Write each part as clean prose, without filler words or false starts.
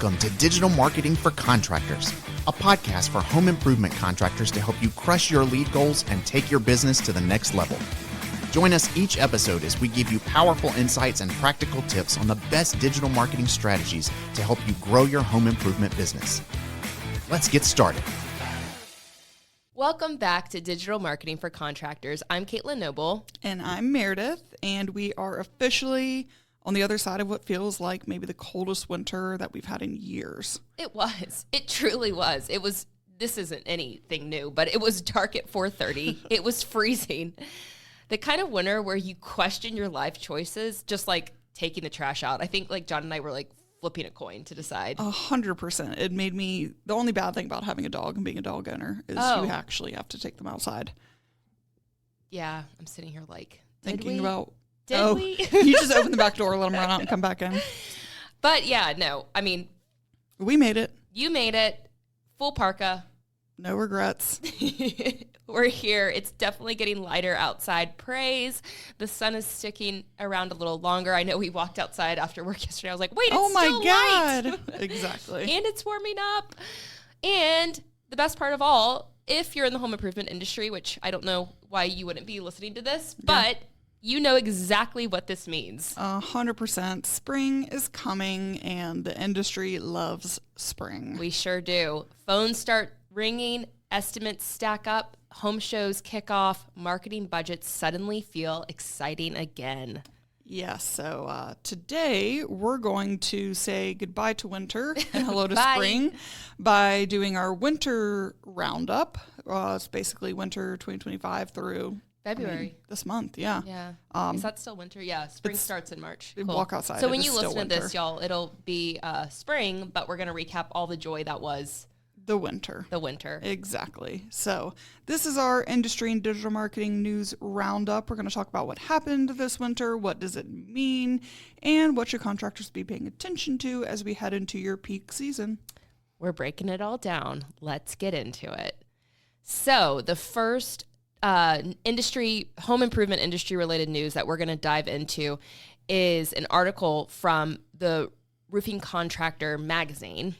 Welcome to Digital Marketing for Contractors, a podcast for home improvement contractors to help you crush your lead goals and take your business to the next level. Join us each episode as we give you powerful insights and practical tips on the best digital marketing strategies to help you grow your home improvement business. Let's get started. Welcome back to Digital Marketing for Contractors. I'm Caitlyn Noble. And I'm Meredith, and we are officially on the other side of what feels like maybe the coldest winter that we've had in years. It was. It truly was. This isn't anything new, but it was dark at 4:30. It was freezing. The kind of winter where you question your life choices, just like taking the trash out. I think like John and I were like flipping a coin to decide. 100%. It made me, the only bad thing about having a dog and being a dog owner is you actually have to take them outside. Yeah, I'm sitting here like, thinking about, Did we? You just open the back door, let them run out and come back in. But yeah, no, I mean. We made it. You made it. Full parka. No regrets. We're here. It's definitely getting lighter outside. Praise. The sun is sticking around a little longer. I know we walked outside after work yesterday. I was like, wait, it's still light. Exactly. And it's warming up. And the best part of all, if you're in the home improvement industry, which I don't know why you wouldn't be listening to this, but you know exactly what this means. 100%. Spring is coming, and the industry loves spring. We sure do. Phones start ringing, estimates stack up, home shows kick off, marketing budgets suddenly feel exciting again. Yes, so today we're going to say goodbye to winter and hello to Bye. spring by doing our winter roundup. It's basically winter 2025 through February. This month, yeah. Yeah. Is that still winter? Yeah, spring starts in March. Cool. Walk outside. So when you listen to this, y'all, it'll be spring, but we're going to recap all the joy that was the winter. Exactly. So this is our industry and digital marketing news roundup. We're going to talk about what happened this winter, what does it mean, and what should contractors be paying attention to as we head into your peak season. We're breaking it all down. Let's get into it. So the first home improvement industry related news that we're going to dive into is an article from the Roofing Contractor magazine.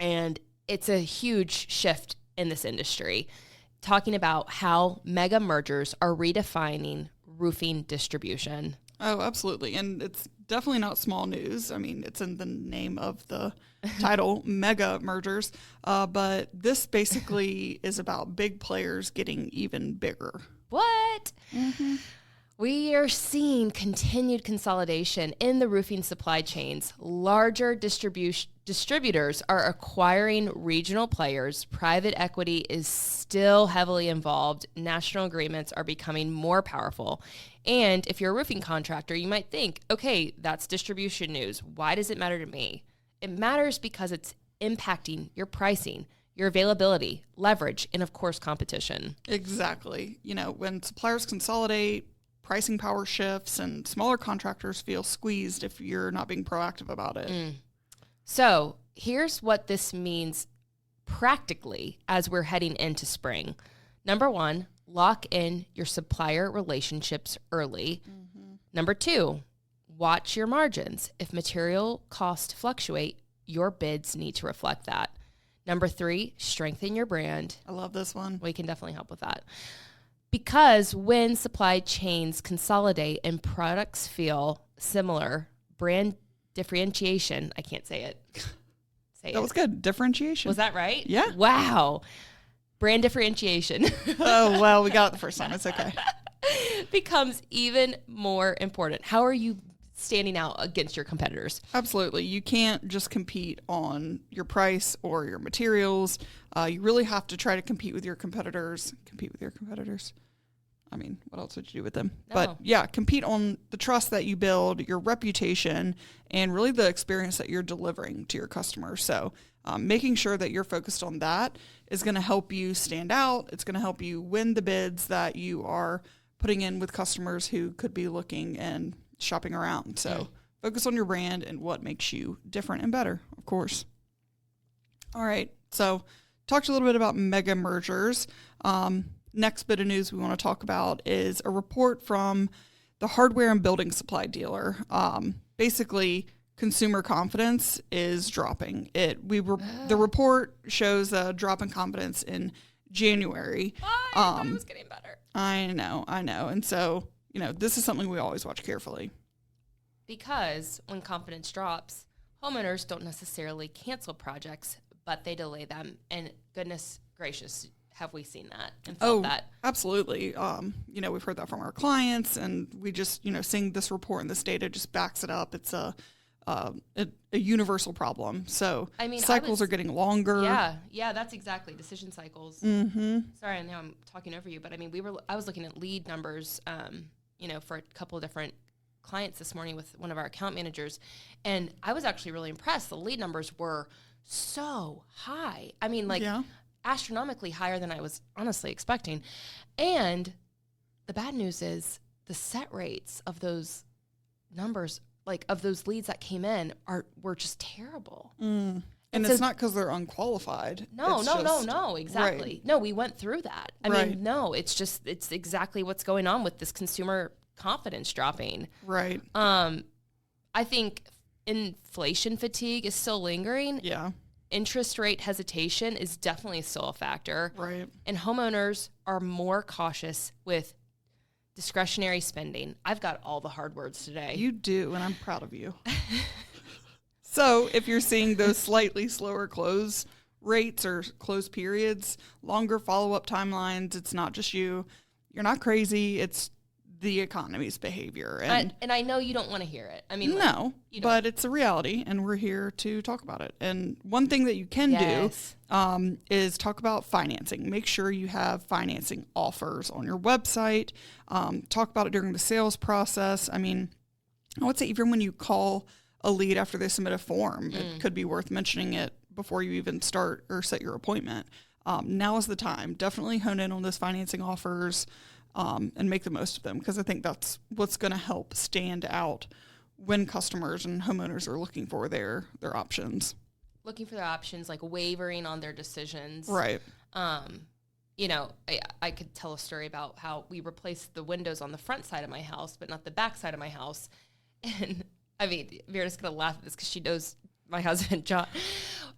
And it's a huge shift in this industry, talking about how mega mergers are redefining roofing distribution. Oh, absolutely. And it's definitely not small news. I mean, it's in the name of the title, mega mergers. But this basically is about big players getting even bigger. What? Mm-hmm. We are seeing continued consolidation in the roofing supply chains. Larger distributors are acquiring regional players. Private equity is still heavily involved. National agreements are becoming more powerful. And if you're a roofing contractor, you might think, okay, that's distribution news. Why does it matter to me? It matters because it's impacting your pricing, your availability, leverage, and of course, competition. Exactly. You know, when suppliers consolidate, pricing power shifts, and smaller contractors feel squeezed if you're not being proactive about it. So here's what this means practically as we're heading into spring. Number one, lock in your supplier relationships early. Mm-hmm. Number two, watch your margins. If material costs fluctuate, your bids need to reflect that. Number three, strengthen your brand. I love this one. We can definitely help with that. Because when supply chains consolidate and products feel similar, brand differentiation, I can't say it. That was good. Differentiation. Was that right? Yeah. Wow. Brand differentiation. Oh, well, we got it the first time. It's okay. Becomes even more important. How are you standing out against your competitors? Absolutely. You can't just compete on your price or your materials. You really have to try to compete with your competitors. I mean, what else would you do with them? No. But yeah, compete on the trust that you build, your reputation, and really the experience that you're delivering to your customers. So making sure that you're focused on that is going to help you stand out. It's going to help you win the bids that you are putting in with customers who could be looking and shopping around. So focus on your brand and what makes you different and better, of course. All right. So talked a little bit about mega mergers. Next bit of news we want to talk about is a report from the hardware and building supply dealer. Basically, consumer confidence is dropping. The report shows a drop in confidence in January. I thought it was getting better. I know. And so, this is something we always watch carefully. Because when confidence drops, homeowners don't necessarily cancel projects, but they delay them. And goodness gracious, have we seen that and felt that? Absolutely. We've heard that from our clients, and we just, seeing this report and this data just backs it up. It's a universal problem. So cycles are getting longer. Yeah, that's exactly decision cycles. Mm-hmm. Sorry, I know I'm talking over you, but I was looking at lead numbers, for a couple of different clients this morning with one of our account managers, and I was actually really impressed. The lead numbers were so high. Astronomically higher than I was honestly expecting. And the bad news is the set rates of those numbers, of those leads that came in, were just terrible. And it's not because they're unqualified. No, exactly. Right. No, we went through that. It's exactly what's going on with this consumer confidence dropping. Right. I think inflation fatigue is still lingering. Yeah. Interest rate hesitation is definitely still a factor. Right. And homeowners are more cautious with discretionary spending. I've got all the hard words today. You do, and I'm proud of you. So if you're seeing those slightly slower close rates or close periods, longer follow-up timelines, it's not just you. You're not crazy. It's the economy's behavior. And I know you don't want to hear it. No, but it's a reality, and we're here to talk about it. And one thing that you can do is talk about financing. Make sure you have financing offers on your website. Talk about it during the sales process. I would say even when you call a lead after they submit a form, it could be worth mentioning it before you even start or set your appointment. Now is the time. Definitely hone in on those financing offers. And make the most of them, because I think that's what's going to help stand out when customers and homeowners are looking for their options. Looking for their options, wavering on their decisions. Right. I could tell a story about how we replaced the windows on the front side of my house, but not the back side of my house. And Meredith's going to laugh at this because she knows my husband, John.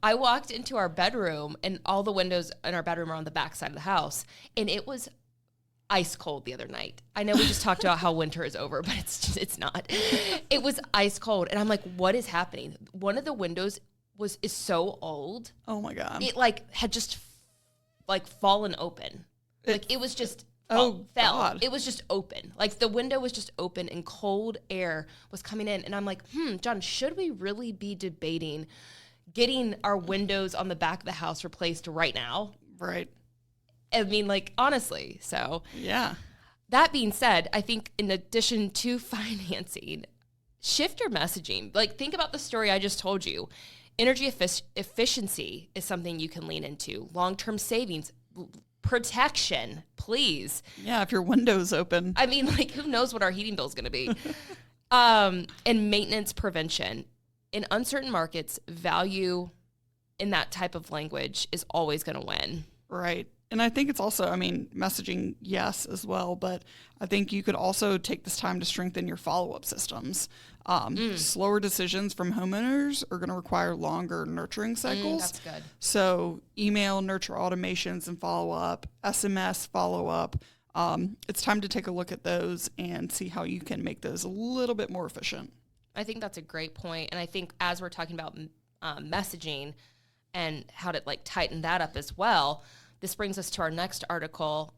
I walked into our bedroom, and all the windows in our bedroom are on the back side of the house, and it was ice cold the other night. I know we just talked about how winter is over, but it's not. It was ice cold, and I'm like, what is happening? One of the windows is so old. Oh my God. It had just fallen open. It was just fell. God. It was just open. The window was just open, and cold air was coming in, and I'm like, John, should we really be debating getting our windows on the back of the house replaced right now? Right. Honestly. So, yeah. That being said, I think in addition to financing, shift your messaging. Think about the story I just told you. Energy efficiency is something you can lean into. Long-term savings, protection, please. Yeah, if your window's open. Who knows what our heating bill is going to be? And maintenance prevention. In uncertain markets, value in that type of language is always going to win. Right. And I think it's also, messaging, yes, as well, but I think you could also take this time to strengthen your follow-up systems. Slower decisions from homeowners are going to require longer nurturing cycles. That's good. So email, nurture automations and follow-up, SMS follow-up. It's time to take a look at those and see how you can make those a little bit more efficient. I think that's a great point. And I think as we're talking about messaging and how to tighten that up as well, this brings us to our next article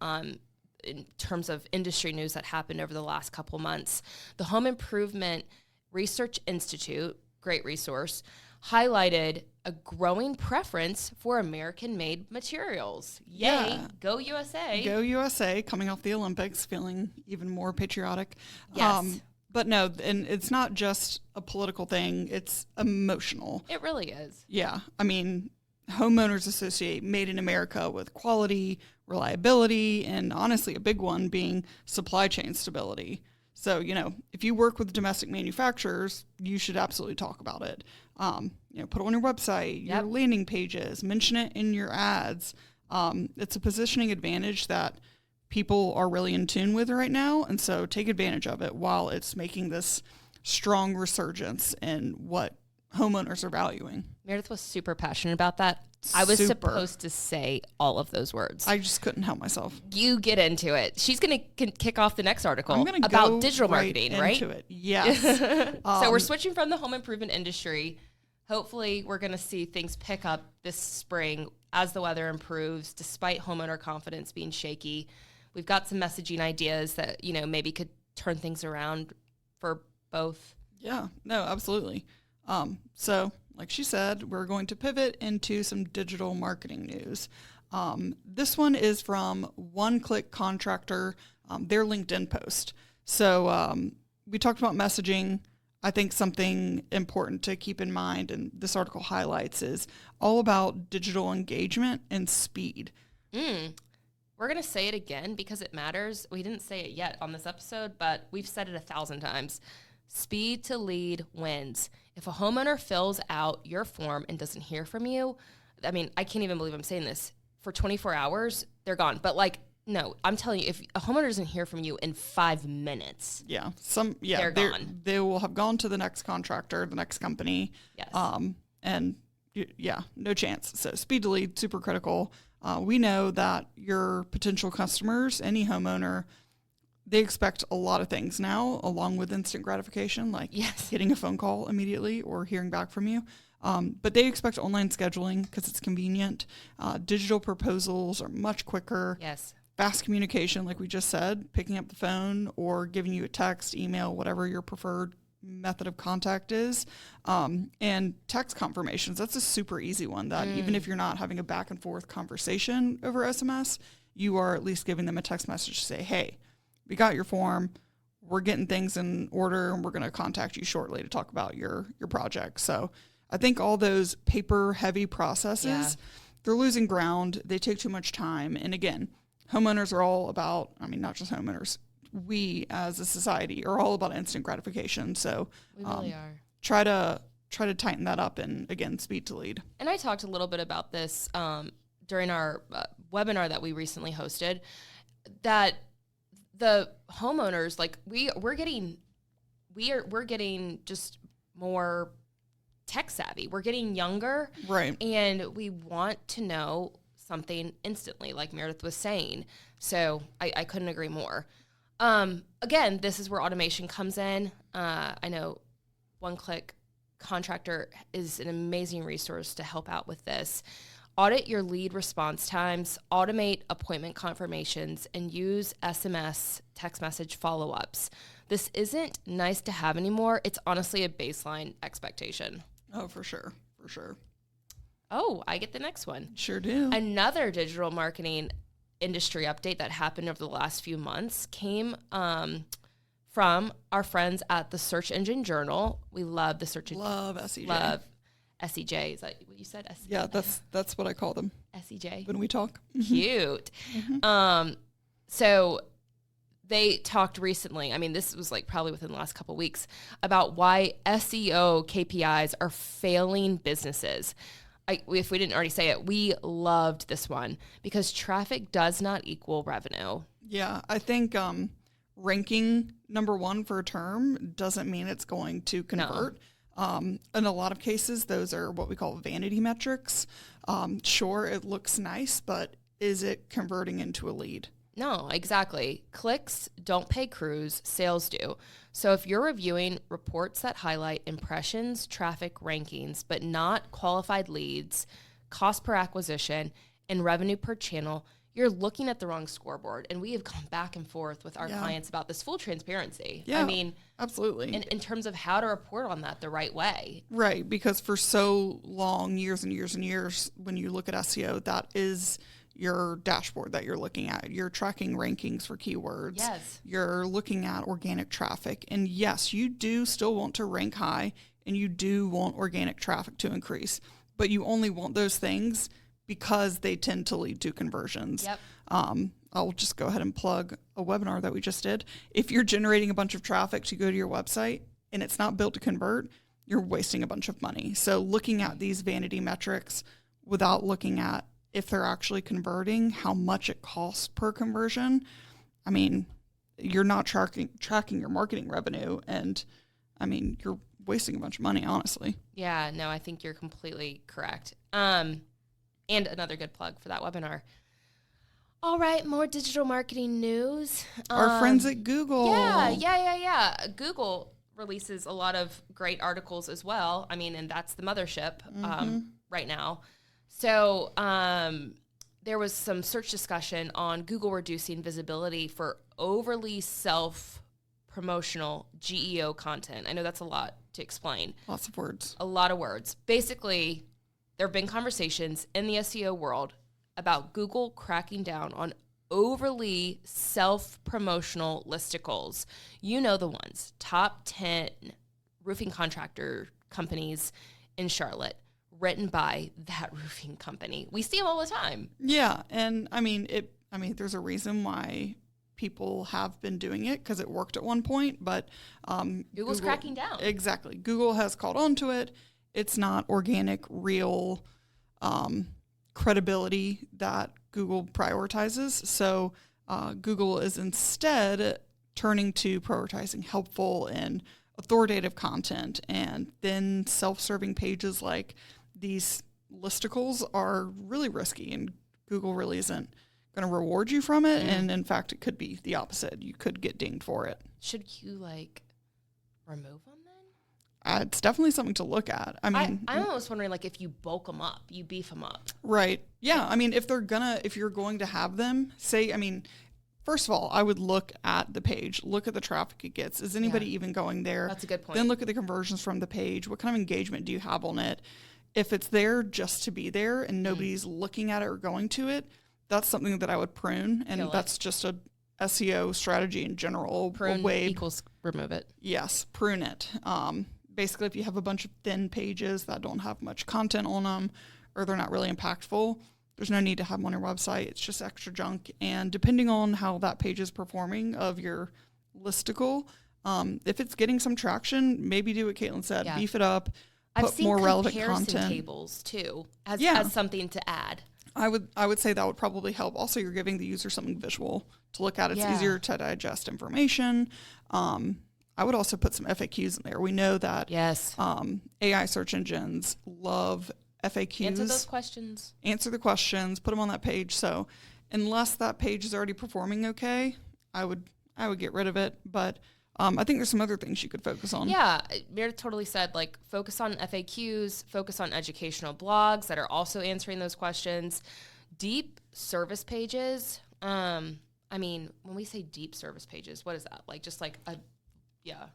in terms of industry news that happened over the last couple months. The Home Improvement Research Institute, great resource, highlighted a growing preference for American-made materials. Yay, Yeah. Go USA. Go USA, coming off the Olympics, feeling even more patriotic. Yes. But no, and it's not just a political thing, it's emotional. It really is. Yeah. Homeowners associate made in America with quality, reliability, and honestly, a big one being supply chain stability. So, if you work with domestic manufacturers, you should absolutely talk about it. Put it on your website, your landing pages, mention it in your ads. It's a positioning advantage that people are really in tune with right now. And so take advantage of it while it's making this strong resurgence in what homeowners are valuing. Meredith was super passionate about that. I was supposed to say all of those words. I just couldn't help myself. You get into it. She's going to kick off the next article about go digital marketing, right? Into it. Yes. So we're switching from the home improvement industry. Hopefully, we're going to see things pick up this spring as the weather improves, despite homeowner confidence being shaky. We've got some messaging ideas that, maybe could turn things around for both. Yeah, no, absolutely. So like she said, we're going to pivot into some digital marketing news. This one is from One Click Contractor, their LinkedIn post. So we talked about messaging. I think something important to keep in mind, and this article highlights, is all about digital engagement and speed. We're going to say it again because it matters. We didn't say it yet on this episode, but we've said it 1,000 times. Speed to lead wins. If a homeowner fills out your form and doesn't hear from you, I mean, I can't even believe I'm saying this, for 24 hours, they're gone. But no, I'm telling you, if a homeowner doesn't hear from you in 5 minutes, they're gone. They will have gone to the next contractor, the next company. Yes. No chance. So speed to lead, super critical. We know that your potential customers, any homeowner, they expect a lot of things now, along with instant gratification, like getting a phone call immediately or hearing back from you. But they expect online scheduling because it's convenient. Digital proposals are much quicker. Yes. Fast communication, like we just said, picking up the phone or giving you a text, email, whatever your preferred method of contact is. And text confirmations, that's a super easy one that even if you're not having a back and forth conversation over SMS, you are at least giving them a text message to say, hey, we got your form, we're getting things in order, and we're going to contact you shortly to talk about your project. So I think all those paper-heavy processes, they're losing ground. They take too much time. And again, homeowners are all about, not just homeowners, we as a society are all about instant gratification. So we really are. Try to tighten that up, and again, speed to lead. And I talked a little bit about this during our webinar that we recently hosted, that the homeowners, we're getting just more tech savvy. We're getting younger, right? And we want to know something instantly, like Meredith was saying. So I couldn't agree more. Again, this is where automation comes in. I know One Click Contractor is an amazing resource to help out with this. Audit your lead response times, automate appointment confirmations, and use SMS text message follow-ups. This isn't nice to have anymore. It's honestly a baseline expectation. Oh, for sure. For sure. Oh, I get the next one. Sure do. Another digital marketing industry update that happened over the last few months came from our friends at the Search Engine Journal. We love the Search Engine. Love SEJ. Love SEJ. Is that what you said? SEJ? Yeah, that's what I call them. SEJ. When we talk. Cute. So they talked recently, this was probably within the last couple of weeks, about why SEO KPIs are failing businesses. If we didn't already say it, we loved this one because traffic does not equal revenue. Yeah, I think ranking number one for a term doesn't mean it's going to convert. No. In a lot of cases, those are what we call vanity metrics. Sure, it looks nice, but is it converting into a lead? No, exactly. Clicks don't pay crews, sales do. So if you're reviewing reports that highlight impressions, traffic, rankings, but not qualified leads, cost per acquisition, and revenue per channel, you're looking at the wrong scoreboard. And we have gone back and forth with our clients about this, full transparency. Yeah, absolutely. In terms of how to report on that the right way. Right, because for so long, years and years and years, when you look at SEO, that is your dashboard that you're looking at. You're tracking rankings for keywords. Yes. You're looking at organic traffic. And yes, you do still want to rank high and you do want organic traffic to increase, but you only want those things because they tend to lead to conversions. Yep. I'll just go ahead and plug a webinar that we just did. If you're generating a bunch of traffic to go to your website and it's not built to convert, you're wasting a bunch of money. So looking at these vanity metrics without looking at if they're actually converting, how much it costs per conversion, you're not tracking your marketing revenue. And I mean, you're wasting a bunch of money, honestly. Yeah, no, I think you're completely correct. And another good plug for that webinar. All right, more digital marketing news. Our friends at Google. Yeah. Google releases a lot of great articles as well. I mean, and that's the mothership right now. So there was some search discussion on Google reducing visibility for overly self-promotional GEO content. I know that's a lot to explain. Lots of words. A lot of words. Basically, there have been conversations in the SEO world about Google cracking down on overly self-promotional listicles. You know the ones, top 10 roofing contractor companies in Charlotte, written by that roofing company. We see them all the time. Yeah, and I mean, there's a reason why people have been doing it, because it worked at one point, but Google's cracking down. Exactly. Google has caught on to it. It's not organic, real credibility that Google prioritizes. So Google is instead turning to prioritizing helpful and authoritative content, and then self-serving pages like these listicles are really risky, and Google really isn't going to reward you from it. And in fact, it could be the opposite. You could get dinged for it. Should you remove them then? It's definitely something to look at. I mean, I'm almost wondering if you bulk them up, you beef them up. Right. Yeah. I mean, if you're going to have them, first of all, I would look at the page, look at the traffic it gets. Is anybody even going there? That's a good point. Then look at the conversions from the page. What kind of engagement do you have on it? If it's there just to be there and nobody's looking at it or going to it, that's something that I would prune. And that's just a SEO strategy in general. Prune equals remove it. Yes, prune it. Basically, if you have a bunch of thin pages that don't have much content on them, or they're not really impactful, there's no need to have them on your website. It's just extra junk. And depending on how that page is performing of your listicle, if it's getting some traction, maybe do what Caitlin said, beef it up, put more relevant content. Tables too, as something to add. I would say that would probably help. Also, you're giving the user something visual to look at. It's easier to digest information. I would also put some FAQs in there. We know that AI search engines love FAQs. Answer those questions. Answer the questions. Put them on that page. So unless that page is already performing okay, I would get rid of it. But I think there's some other things you could focus on. Yeah, Meredith totally said, focus on FAQs, focus on educational blogs that are also answering those questions. Deep service pages. I mean, when we say deep service pages, what is that?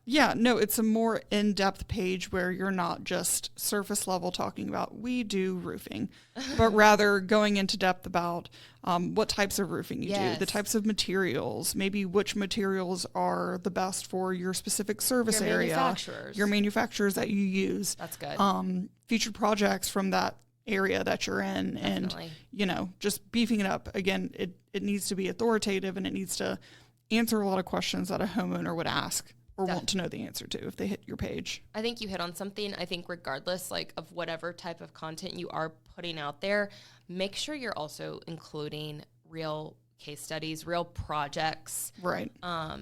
Yeah, no, it's a more in-depth page where you're not just surface level talking about we do roofing, but rather going into depth about what types of roofing you do, the types of materials, maybe which materials are the best for your specific service area, your manufacturers that you use. That's good. Featured projects from that area that you're in. Definitely. And, just beefing it up. Again, it needs to be authoritative, and it needs to answer a lot of questions that a homeowner would ask or want to know the answer to if they hit your page. I think you hit on something. I think regardless of whatever type of content you are putting out there, make sure you're also including real case studies, real projects. Right. I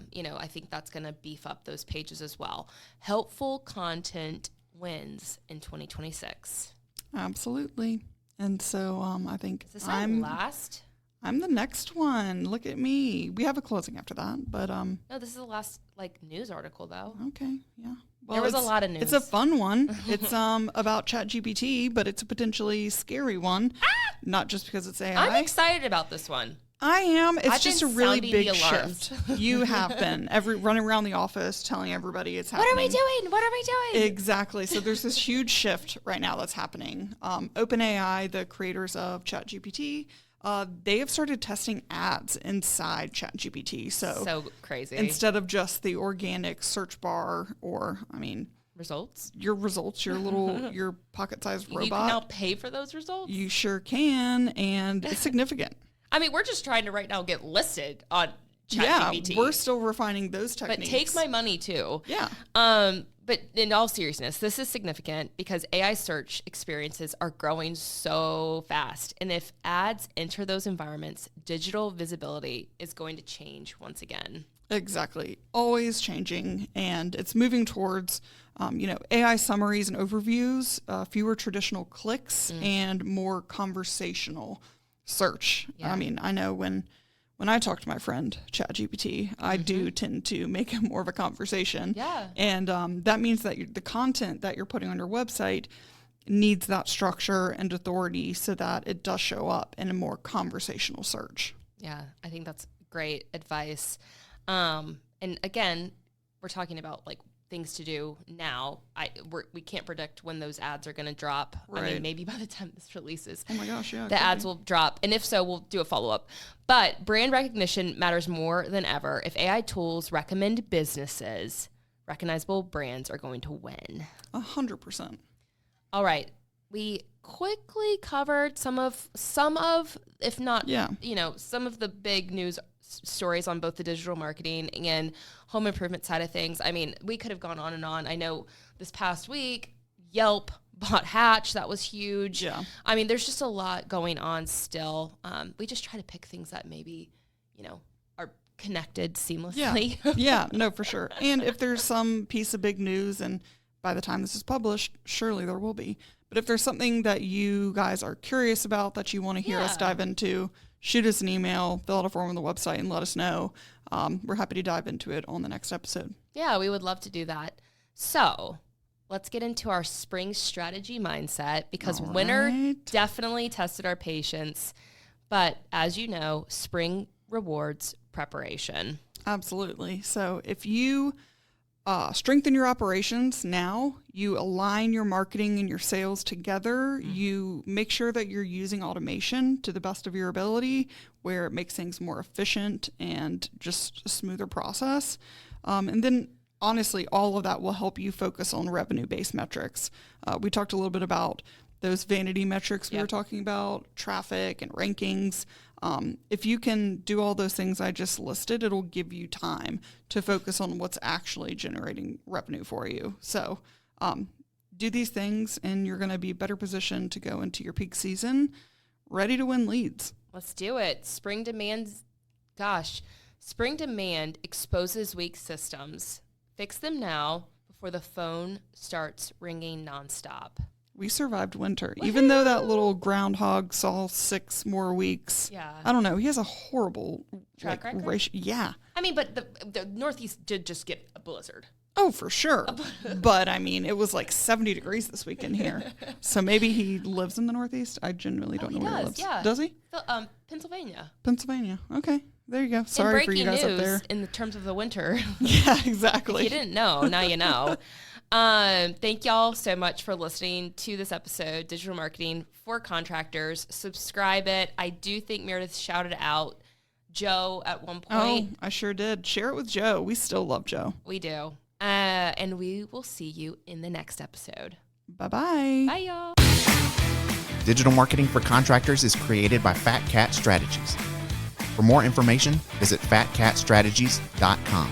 think that's going to beef up those pages as well. Helpful content wins in 2026. Absolutely. And so I think is this last? I'm the next one. Look at me. We have a closing after that, but no, this is the last news article though. Okay, yeah. Well, there was a lot of news. It's a fun one. It's about ChatGPT, but it's a potentially scary one. Not just because it's AI. I'm excited about this one. I am. It's just a really big shift. You have been running around the office telling everybody it's happening. What are we doing? What are we doing? Exactly. So there's this huge shift right now that's happening. OpenAI, the creators of ChatGPT, they have started testing ads inside ChatGPT. So crazy. Instead of just the organic search bar results, your little, your pocket-sized robot. You can now pay for those results? You sure can, and it's significant. I mean, we're just trying to right now get listed on ChatGPT. Yeah, we're still refining those techniques. But take my money too. Yeah. But in all seriousness, this is significant because AI search experiences are growing so fast. And if ads enter those environments, digital visibility is going to change once again. Exactly. Always changing. And it's moving towards, AI summaries and overviews, fewer traditional clicks, and more conversational search. Yeah. I mean, I know when I talk to my friend ChatGPT, I do tend to make it more of a conversation. Yeah. And that means that the content that you're putting on your website needs that structure and authority so that it does show up in a more conversational search. Yeah, I think that's great advice. And again, we're talking about like things to do now. We can't predict when those ads are going to drop. Right. I mean, maybe by the time this releases, Oh my gosh, yeah. the ads will drop. And if so, we'll do a follow-up. But brand recognition matters more than ever. If AI tools recommend businesses, recognizable brands are going to win. 100%. All right. We quickly covered some of, if not, some of the big news stories on both the digital marketing and home improvement side of things. I mean, we could have gone on and on. I know this past week, Yelp bought Hatch. That was huge. Yeah. I mean, there's just a lot going on still. We just try to pick things that maybe, are connected seamlessly. Yeah, no, for sure. And if there's some piece of big news, and by the time this is published, surely there will be. But if there's something that you guys are curious about that you want to hear us dive into, shoot us an email, fill out a form on the website, and let us know. We're happy to dive into it on the next episode. Yeah, we would love to do that. So let's get into our spring strategy mindset because winter definitely tested our patience. But as you know, spring rewards preparation. Absolutely. So if you strengthen your operations now, you align your marketing and your sales together, you make sure that you're using automation to the best of your ability where it makes things more efficient and just a smoother process. And then honestly, all of that will help you focus on revenue-based metrics. We talked a little bit about those vanity metrics we were talking about, traffic and rankings. If you can do all those things I just listed, it'll give you time to focus on what's actually generating revenue for you. So do these things and you're going to be better positioned to go into your peak season ready to win leads. Let's do it. Spring demand exposes weak systems. Fix them now before the phone starts ringing nonstop. We survived winter. Woo-hoo! Even though that little groundhog saw 6 more weeks. Yeah. I don't know. He has a horrible track record. Ratio. Yeah. I mean, but the Northeast did just get a blizzard. Oh, for sure. But I mean, it was like 70 degrees this weekend here. So maybe he lives in the Northeast. I genuinely don't know where he lives. Yeah. Does he? Pennsylvania. Pennsylvania. Okay. There you go. Sorry for you guys up there. In the terms of the winter. Yeah, exactly. If you didn't know, now you know. Thank y'all so much for listening to this episode, Digital Marketing for Contractors. Subscribe it. I do think Meredith shouted out Joe at one point. Oh, I sure did. Share it with Joe. We still love Joe. We do. And we will see you in the next episode. Bye-bye. Bye, y'all. Digital Marketing for Contractors is created by Fat Cat Strategies. For more information, visit fatcatstrategies.com.